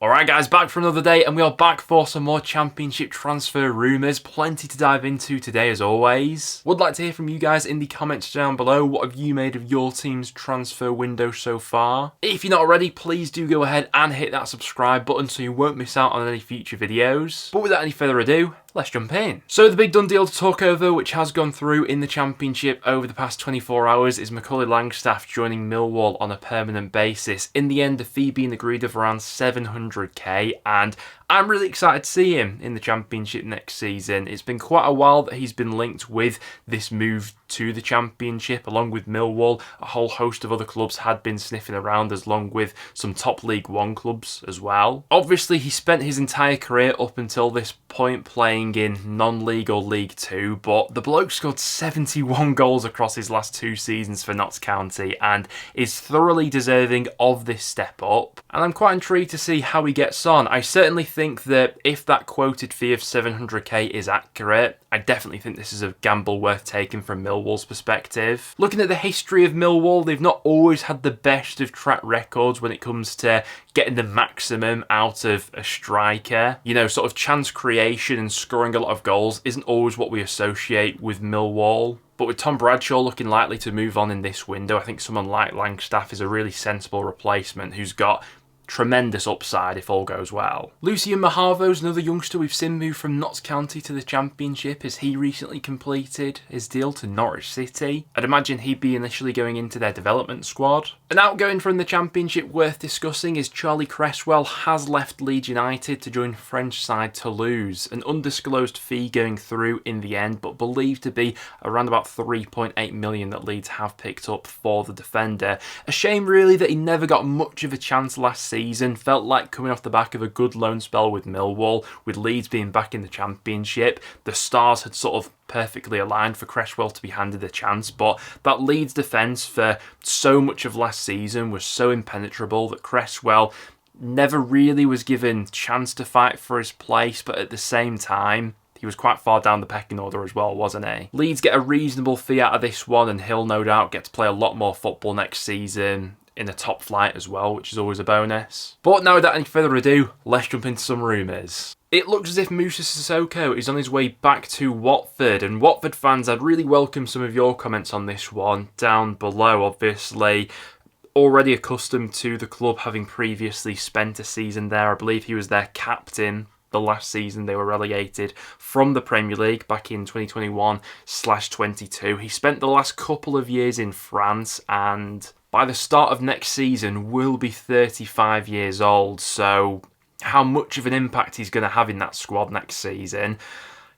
Alright guys, back for another day and we are back for some more Championship transfer rumours. Plenty to dive into today as always. Would like to hear from you guys in the comments down below. What have you made of your team's transfer window so far? If you're not already, please do go ahead and hit that subscribe button so you won't miss out on any future videos. But without any further ado, let's jump in. So the big done deal to talk over, which has gone through in the Championship over the past 24 hours, is Macaulay Langstaff joining Millwall on a permanent basis. In the end, the fee being agreed of around 700k, and I'm really excited to see him in the Championship next season. It's been quite a while that he's been linked with this move to the Championship, along with Millwall. A whole host of other clubs had been sniffing around, along with some top League One clubs as well. Obviously, he spent his entire career up until this point playing in non-league or League Two, but the bloke scored 71 goals across his last 2 seasons for Notts County and is thoroughly deserving of this step up. And I'm quite intrigued to see how he gets on. I certainly think that if that quoted fee of 700k is accurate, I definitely think this is a gamble worth taking from Millwall's perspective. Looking at the history of Millwall, they've not always had the best of track records when it comes to getting the maximum out of a striker. You know, sort of chance creation and scoring a lot of goals isn't always what we associate with Millwall. But with Tom Bradshaw looking likely to move on in this window, I think someone like Langstaff is a really sensible replacement who's got tremendous upside if all goes well. Lucian Mahavo's another youngster we've seen move from Notts County to the Championship as he recently completed his deal to Norwich City. I'd imagine he'd be initially going into their development squad. An outgoing from the Championship worth discussing is Charlie Cresswell has left Leeds United to join French side Toulouse. An undisclosed fee going through in the end, but believed to be around about 3.8 million that Leeds have picked up for the defender. A shame really that he never got much of a chance last season. Felt like coming off the back of a good loan spell with Millwall, with Leeds being back in the Championship, the stars had sort of perfectly aligned for Cresswell to be handed a chance, but that Leeds defence for so much of last season was so impenetrable that Cresswell never really was given chance to fight for his place, but at the same time, he was quite far down the pecking order as well, wasn't he? Leeds get a reasonable fee out of this one, and he'll no doubt get to play a lot more football next season in the top flight as well, which is always a bonus. But now without any further ado, let's jump into some rumours. It looks as if Moussa Sissoko is on his way back to Watford, and Watford fans, I'd really welcome some of your comments on this one down below. Obviously, already accustomed to the club having previously spent a season there. I believe he was their captain the last season they were relegated from the Premier League back in 2021/22. He spent the last couple of years in France, and by the start of next season will be 35 years old. So how much of an impact he's going to have in that squad next season,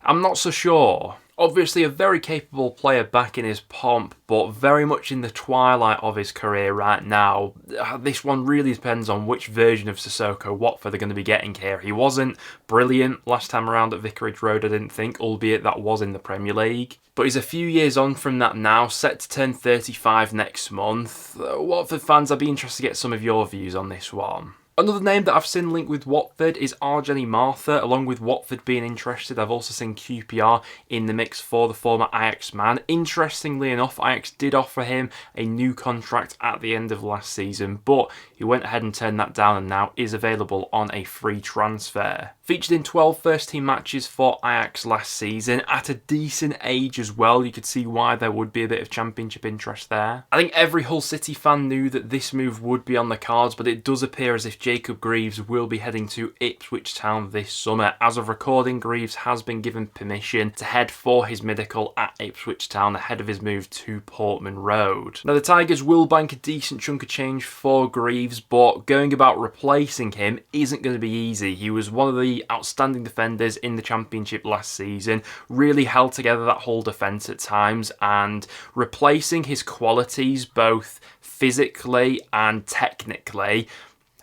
I'm not so sure. Obviously a very capable player back in his pomp, but very much in the twilight of his career right now. This one really depends on which version of Sissoko Watford are going to be getting here. He wasn't brilliant last time around at Vicarage Road, I didn't think, albeit that was in the Premier League. But he's a few years on from that now, set to turn 35 next month. Watford fans, I'd be interested to get some of your views on this one. Another name that I've seen linked with Watford is Arjani Martha. Along with Watford being interested, I've also seen QPR in the mix for the former Ajax man. Interestingly enough, Ajax did offer him a new contract at the end of last season, but he went ahead and turned that down and now is available on a free transfer. Featured in 12 first-team matches for Ajax last season, at a decent age as well. You could see why there would be a bit of Championship interest there. I think every Hull City fan knew that this move would be on the cards, but it does appear as if Jacob Greaves will be heading to Ipswich Town this summer. As of recording, Greaves has been given permission to head for his medical at Ipswich Town ahead of his move to Portman Road. Now the Tigers will bank a decent chunk of change for Greaves, but going about replacing him isn't going to be easy. He was one of the outstanding defenders in the Championship last season, really held together that whole defence at times, and replacing his qualities both physically and technically,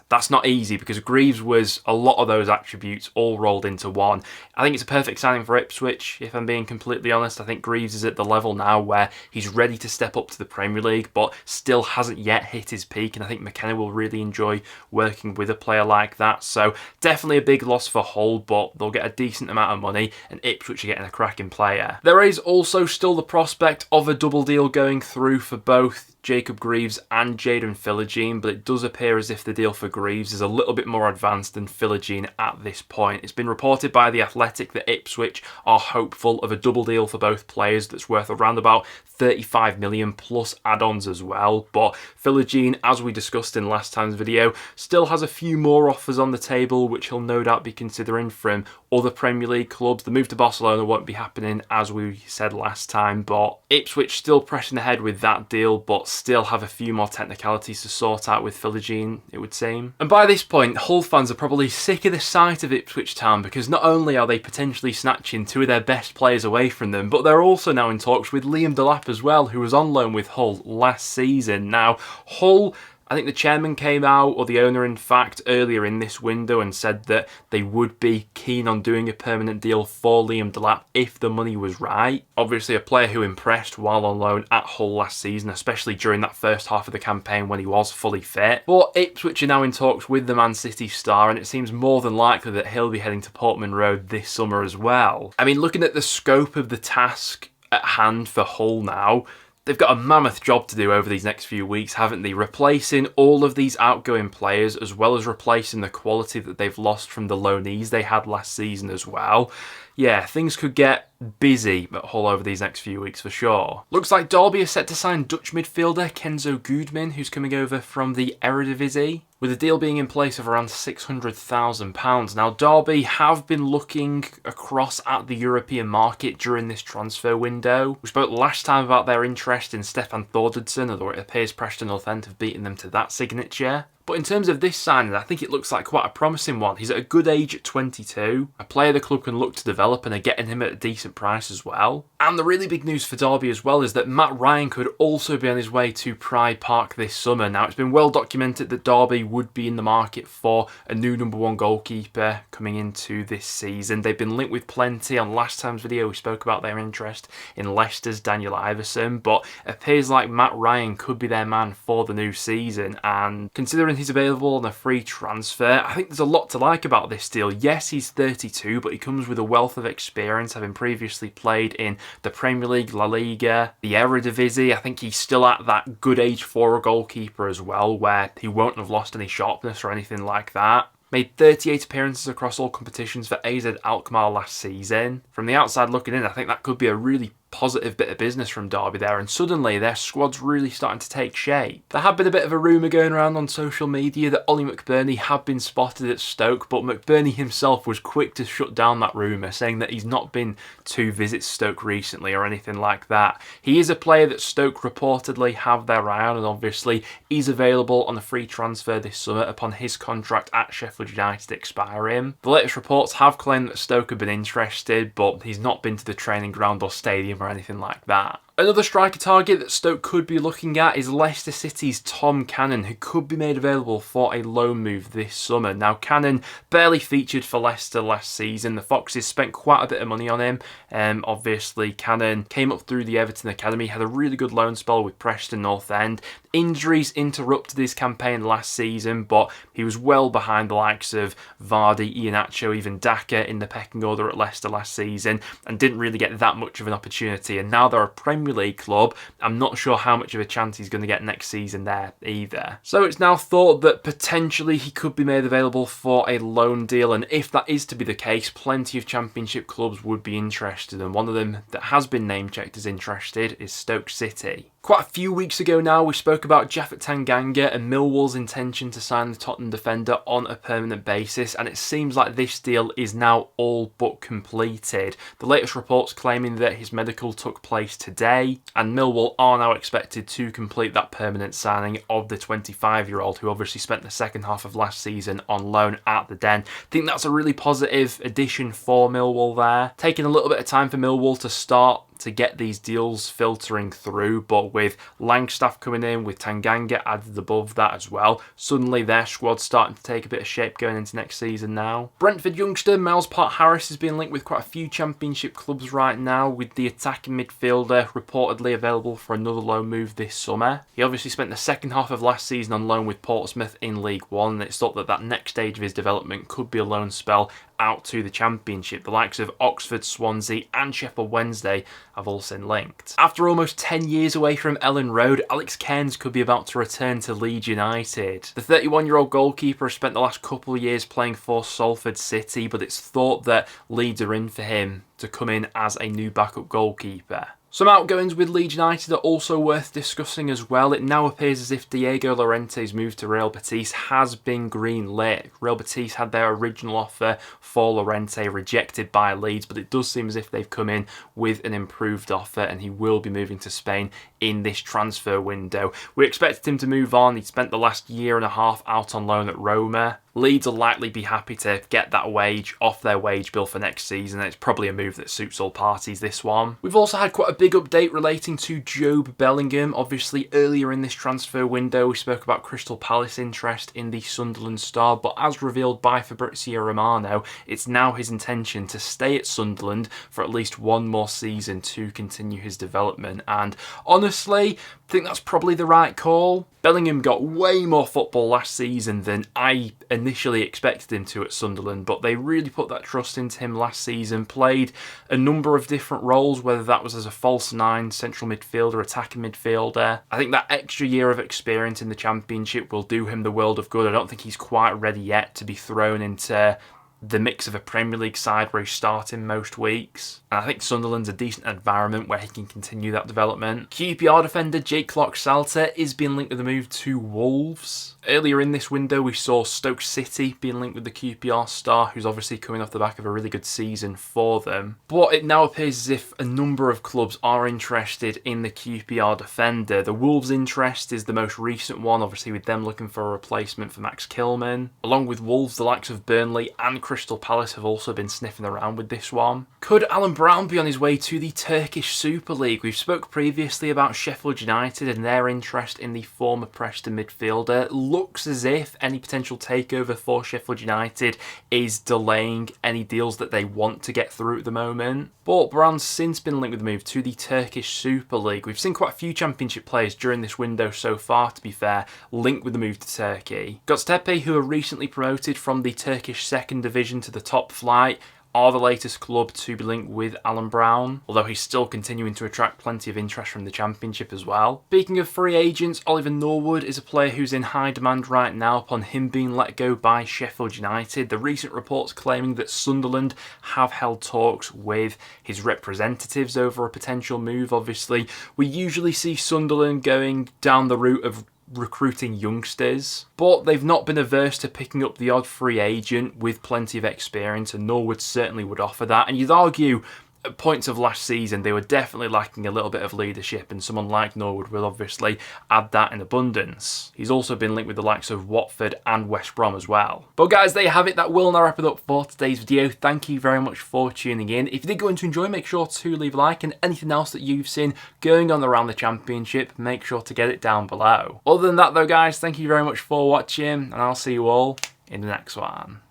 that's not easy because Greaves was a lot of those attributes all rolled into one. I think it's a perfect signing for Ipswich, if I'm being completely honest. I think Greaves is at the level now where he's ready to step up to the Premier League, but still hasn't yet hit his peak, and I think McKenna will really enjoy working with a player like that. So definitely a big loss for Hull, but they'll get a decent amount of money, and Ipswich are getting a cracking player. There is also still the prospect of a double deal going through for both Jacob Greaves and Jayden Philogene, but it does appear as if the deal for Greaves is a little bit more advanced than Philogene at this point. It's been reported by The Athletic that Ipswich are hopeful of a double deal for both players that's worth around about 35 million plus add-ons as well, but Philogene, as we discussed in last time's video, still has a few more offers on the table which he'll no doubt be considering from other Premier League clubs. The move to Barcelona won't be happening as we said last time, but Ipswich still pressing ahead with that deal, but still have a few more technicalities to sort out with Philogene, it would seem. And by this point, Hull fans are probably sick of the sight of Ipswich Town, because not only are they potentially snatching two of their best players away from them, but they're also now in talks with Liam Delap as well, who was on loan with Hull last season. Now, Hull, I think the chairman came out, or the owner in fact, earlier in this window and said that they would be keen on doing a permanent deal for Liam Delap if the money was right. Obviously a player who impressed while on loan at Hull last season, especially during that first half of the campaign when he was fully fit. But Ipswich are now in talks with the Man City star, and it seems more than likely that he'll be heading to Portman Road this summer as well. I mean, looking at the scope of the task at hand for Hull now, they've got a mammoth job to do over these next few weeks, haven't they? Replacing all of these outgoing players, as well as replacing the quality that they've lost from the loanees they had last season as well. Yeah, things could get busy at Hull over these next few weeks for sure. Looks like Derby are set to sign Dutch midfielder Kenzo Goodman, who's coming over from the Eredivisie, with a deal being in place of around £600,000. Now, Derby have been looking across at the European market during this transfer window. We spoke last time about their interest in Stefan Thordarson, although it appears Preston North End have beaten them to that signature. But in terms of this signing, I think it looks like quite a promising one. He's at a good age at 22, a player the club can look to develop, and are getting him at a decent price as well. And the really big news for Derby as well is that Matt Ryan could also be on his way to Pride Park this summer. Now, it's been well documented that Derby would be in the market for a new #1 goalkeeper coming into this season. They've been linked with plenty. On last time's video, we spoke about their interest in Leicester's Daniel Iverson, but it appears like Matt Ryan could be their man for the new season. And considering he's available on a free transfer, I think there's a lot to like about this deal. Yes, he's 32, but he comes with a wealth of experience, having previously played in the Premier League, La Liga, the Eredivisie. I think he's still at that good age for a goalkeeper as well, where he won't have lost any sharpness or anything like that. Made 38 appearances across all competitions for AZ Alkmaar last season. From the outside looking in, I think that could be a really positive bit of business from Derby there, and suddenly their squad's really starting to take shape. There had been a bit of a rumour going around on social media that Ollie McBurney had been spotted at Stoke, but McBurney himself was quick to shut down that rumour, saying that he's not been to visit Stoke recently or anything like that. He is a player that Stoke reportedly have their eye on, and obviously he's available on a free transfer this summer upon his contract at Sheffield United expiring. The latest reports have claimed that Stoke have been interested, but he's not been to the training ground or stadium or anything like that. Another striker target that Stoke could be looking at is Leicester City's Tom Cannon, who could be made available for a loan move this summer. Now, Cannon barely featured for Leicester last season. The Foxes spent quite a bit of money on him. Obviously, Cannon came up through the Everton Academy, had a really good loan spell with Preston North End. Injuries interrupted his campaign last season, but he was well behind the likes of Vardy, Iheanacho, even Daka in the pecking order at Leicester last season, and didn't really get that much of an opportunity. And now they're a Premier League club. I'm not sure how much of a chance he's going to get next season there either. So it's now thought that potentially he could be made available for a loan deal, and if that is to be the case, plenty of Championship clubs would be interested, and one of them that has been name-checked as interested is Stoke City. Quite a few weeks ago now, we spoke about Japhet Tanganga and Millwall's intention to sign the Tottenham defender on a permanent basis, and it seems like this deal is now all but completed. The latest reports claiming that his medical took place today, and Millwall are now expected to complete that permanent signing of the 25-year-old, who obviously spent the second half of last season on loan at the Den. I think that's a really positive addition for Millwall there. Taking a little bit of time for Millwall to start to get these deals filtering through, but with Langstaff coming in, with Tanganga added above that as well, suddenly their squad's starting to take a bit of shape going into next season now. Brentford youngster Miles Park-Harris has been linked with quite a few Championship clubs right now, with the attacking midfielder reportedly available for another loan move this summer. He obviously spent the second half of last season on loan with Portsmouth in League One, and it's thought that that next stage of his development could be a loan spell out to the Championship. The likes of Oxford, Swansea and Sheffield Wednesday have all been linked. After almost 10 years away from Ellen Road, Alex Cairns could be about to return to Leeds United. The 31-year-old goalkeeper has spent the last couple of years playing for Salford City, but it's thought that Leeds are in for him to come in as a new backup goalkeeper. Some outgoings with Leeds United are also worth discussing as well. It now appears as if Diego Llorente's move to Real Betis has been green-lit. Real Betis had their original offer for Llorente rejected by Leeds, but it does seem as if they've come in with an improved offer and he will be moving to Spain in this transfer window. We expected him to move on. He spent the last year and a half out on loan at Rumour. Leeds will likely be happy to get that wage off their wage bill for next season. It's probably a move that suits all parties, this one. We've also had quite a big update relating to Jobe Bellingham. Obviously, earlier in this transfer window, we spoke about Crystal Palace interest in the Sunderland star, but as revealed by Fabrizio Romano, it's now his intention to stay at Sunderland for at least one more season to continue his development. And honestly, I think that's probably the right call. Bellingham got way more football last season than I initially expected him to at Sunderland, but they really put that trust into him last season, played a number of different roles, whether that was as a false nine, central midfielder, attacking midfielder. I think that extra year of experience in the Championship will do him the world of good. I don't think he's quite ready yet to be thrown into the mix of a Premier League side where he's starting most weeks. And I think Sunderland's a decent environment where he can continue that development. QPR defender Jake Lock-Salter is being linked with a move to Wolves. Earlier in this window, we saw Stoke City being linked with the QPR star, who's obviously coming off the back of a really good season for them. But it now appears as if a number of clubs are interested in the QPR defender. The Wolves' interest is the most recent one, obviously with them looking for a replacement for Max Kilman. Along with Wolves, the likes of Burnley and Crystal Palace have also been sniffing around with this one. Could Alan Brown be on his way to the Turkish Super League? We've spoke previously about Sheffield United and their interest in the former Preston midfielder. Looks as if any potential takeover for Sheffield United is delaying any deals that they want to get through at the moment. But Brown's since been linked with a move to the Turkish Super League. We've seen quite a few Championship players during this window so far, to be fair, linked with the move to Turkey. Göztepe, who were recently promoted from the Turkish second division to the top flight, are the latest club to be linked with Alan Brown, although he's still continuing to attract plenty of interest from the Championship as well. Speaking of free agents, Oliver Norwood is a player who's in high demand right now upon him being let go by Sheffield United. The recent reports claiming that Sunderland have held talks with his representatives over a potential move. Obviously, we usually see Sunderland going down the route of recruiting youngsters, but they've not been averse to picking up the odd free agent with plenty of experience, and Norwood certainly would offer that. And you'd argue at points of last season they were definitely lacking a little bit of leadership, and someone like Norwood will obviously add that in abundance. He's also been linked with the likes of Watford and West Brom as well. But guys, there you have it. That will now wrap it up for today's video. Thank you very much for tuning in. If you did go on to enjoy, make sure to leave a like, and anything else that you've seen going on around the Championship, make sure to get it down below. Other than that though guys, thank you very much for watching, and I'll see you all in the next one.